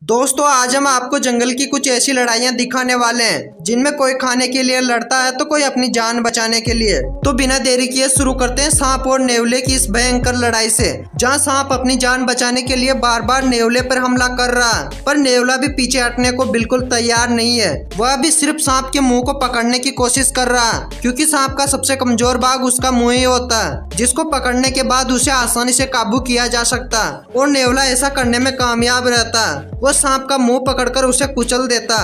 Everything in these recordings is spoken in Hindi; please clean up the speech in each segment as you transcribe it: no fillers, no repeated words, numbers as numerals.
दोस्तों आज हम आपको जंगल की कुछ ऐसी लड़ाइयाँ दिखाने वाले हैं जिनमें कोई खाने के लिए लड़ता है तो कोई अपनी जान बचाने के लिए। तो बिना देरी किए शुरू करते हैं सांप और नेवले की इस भयंकर लड़ाई से, जहां सांप अपनी जान बचाने के लिए बार बार नेवले पर हमला कर रहा है, पर नेवला भी पीछे हटने को बिल्कुल तैयार नहीं है। वह भी सिर्फ सांप के मुंह को पकड़ने की कोशिश कर रहा है, क्योंकि सांप का सबसे कमजोर भाग उसका मुंह ही होता है, जिसको पकड़ने के बाद उसे आसानी से काबू किया जा सकता है। और नेवला ऐसा करने में कामयाब रहता है। वो सांप का मुंह पकड़कर उसे कुचल देता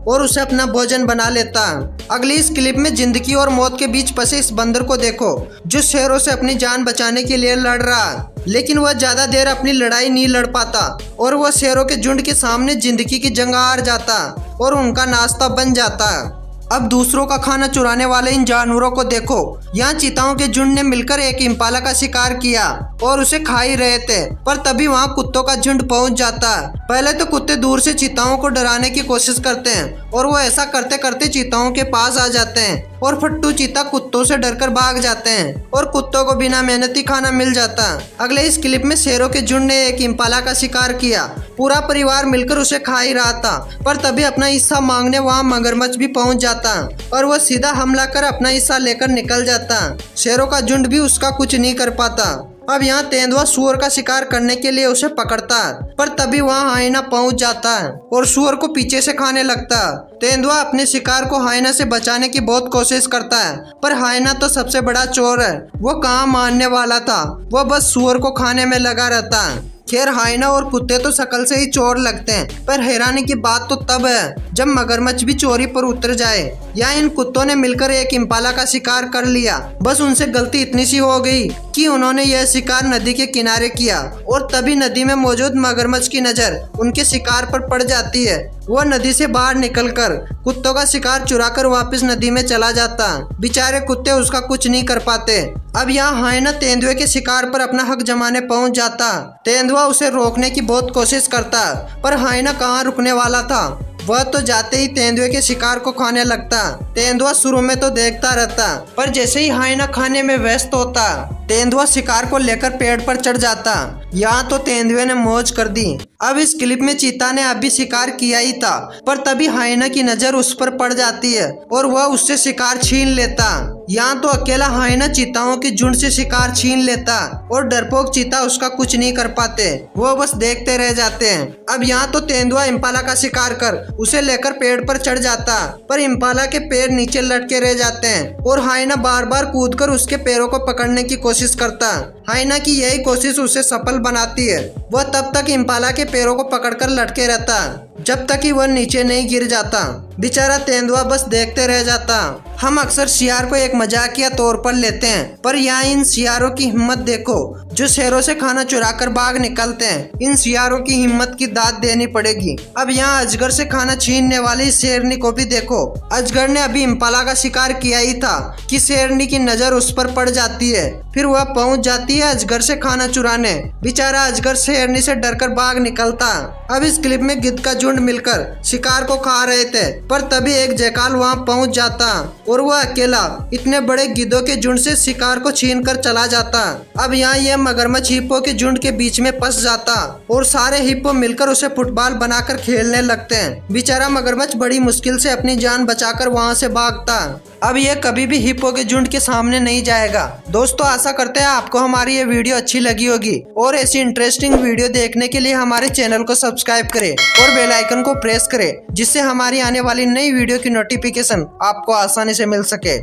और उसे अपना भोजन बना लेता। अगली इस क्लिप में जिंदगी और मौत के बीच फंसे इस बंदर को देखो, जो शेरों से अपनी जान बचाने के लिए लड़ रहा है, लेकिन वह ज्यादा देर अपनी लड़ाई नहीं लड़ पाता और वह शेरों के झुंड के सामने जिंदगी की जंग हार जाता और उनका नाश्ता बन जाता। अब दूसरों का खाना चुराने वाले इन जानवरों को देखो। यहाँ चीताओं के झुंड ने मिलकर एक इम्पाला का शिकार किया और उसे खा ही रहे थे, पर तभी वहाँ कुत्तों का झुंड पहुँच जाता है। पहले तो कुत्ते दूर से चीताओं को डराने की कोशिश करते हैं और वो ऐसा करते करते चीताओं के पास आ जाते हैं और फट्टू चीता कुत्तों से डरकर भाग जाते हैं और कुत्तों को बिना मेहनती खाना मिल जाता है। अगले इस क्लिप में शेरों के झुंड ने एक इम्पाला का शिकार किया। पूरा परिवार मिलकर उसे खा ही रहा था, पर तभी अपना हिस्सा मांगने वहाँ मगरमच्छ भी पहुँच जाता और वह सीधा हमला कर अपना हिस्सा लेकर निकल जाता। शेरों का झुंड भी उसका कुछ नहीं कर पाता। अब यहाँ तेंदुआ सुअर का शिकार करने के लिए उसे पकड़ता है, पर तभी वहाँ हाइना पहुँच जाता है और सुअर को पीछे से खाने लगता है। तेंदुआ अपने शिकार को हाइना से बचाने की बहुत कोशिश करता है, पर हाइना तो सबसे बड़ा चोर है, वो कहाँ मानने वाला था। वह बस सुअर को खाने में लगा रहता है। खैर हाइना और कुत्ते तो शकल से ही चोर लगते हैं, पर हैरानी की बात तो तब है जब मगरमच्छ भी चोरी पर उतर जाए। या इन कुत्तों ने मिलकर एक इम्पाला का शिकार कर लिया। बस उनसे गलती इतनी सी हो गई कि उन्होंने यह शिकार नदी के किनारे किया और तभी नदी में मौजूद मगरमच्छ की नजर उनके शिकार पर पड़ जाती है। वह नदी से बाहर निकलकर कुत्तों का शिकार चुराकर वापस नदी में चला जाता। बेचारे कुत्ते उसका कुछ नहीं कर पाते। अब यहाँ हाइना तेंदुए के शिकार पर अपना हक जमाने पहुंच जाता। तेंदुआ उसे रोकने की बहुत कोशिश करता, पर हाइना कहाँ रुकने वाला था। वह तो जाते ही तेंदुए के शिकार को खाने लगता। तेंदुआ शुरू में तो देखता रहता, पर जैसे ही हाइना खाने में व्यस्त होता, तेंदुआ शिकार को लेकर पेड़ पर चढ़ जाता। यहाँ तो तेंदुए ने मौज कर दी। अब इस क्लिप में चीता ने अभी शिकार किया ही था, पर तभी हाइना की नजर उस पर पड़ जाती है और वह उससे शिकार छीन लेता। यहाँ तो अकेला हाइना चीताओं के झुंड से शिकार छीन लेता और डरपोक चीता उसका कुछ नहीं कर पाते, वो बस देखते रह जाते हैं। अब यहाँ तो तेंदुआ इम्पाला का शिकार कर उसे लेकर पेड़ पर चढ़ जाता, पर इम्पाला के पैर नीचे लटके रह जाते हैं और हाइना बार बार कूदकर उसके पैरों को पकड़ने की कोशिश करता। हाइना की यही कोशिश उसे सफल बनाती है। वह तब तक इम्पाला के पैरों को पकड़कर लटके रहता जब तक कि वह नीचे नहीं गिर जाता। बेचारा तेंदुआ बस देखते रह जाता। हम अक्सर शियार को एक मजाकिया तौर पर लेते हैं, पर यहाँ इन शियारों की हिम्मत देखो जो शेरों से खाना चुराकर भाग निकलते हैं। इन शियारों की हिम्मत की दाद देनी पड़ेगी। अब यहाँ अजगर से खाना छीनने वाली शेरनी को भी देखो। अजगर ने अभी इम्पाला का शिकार किया ही था कि शेरनी की नजर उस पर पड़ जाती है, फिर वह पहुंच जाती है अजगर से खाना चुराने। बेचारा अजगर शेरनी से डरकर भाग निकलता। अब इस क्लिप में गिद्ध का झुंड मिलकर शिकार को खा रहे थे, पर तभी एक जयकाल वहां पहुंच जाता और वह अकेला इतने बड़े गिद्धों के झुंड से शिकार को छीन कर चला जाता। अब यहाँ यह मगरमच्छ हिप्पो के झुंड के बीच में फंस जाता और सारे हिप्पो मिलकर उसे फुटबॉल बनाकर खेलने लगते हैं। बेचारा मगरमच्छ बड़ी मुश्किल से अपनी जान बचाकर वहाँ से भागता। अब यह कभी भी हिप्पो के झुंड के सामने नहीं जाएगा। दोस्तों आशा करते हैं आपको हमारी ये वीडियो अच्छी लगी होगी और ऐसी इंटरेस्टिंग वीडियो देखने के लिए हमारे चैनल को सब्सक्राइब करें और बेल आइकन को प्रेस करें, जिससे हमारी आने वाली नई वीडियो की नोटिफिकेशन आपको आसानी से मिल सके।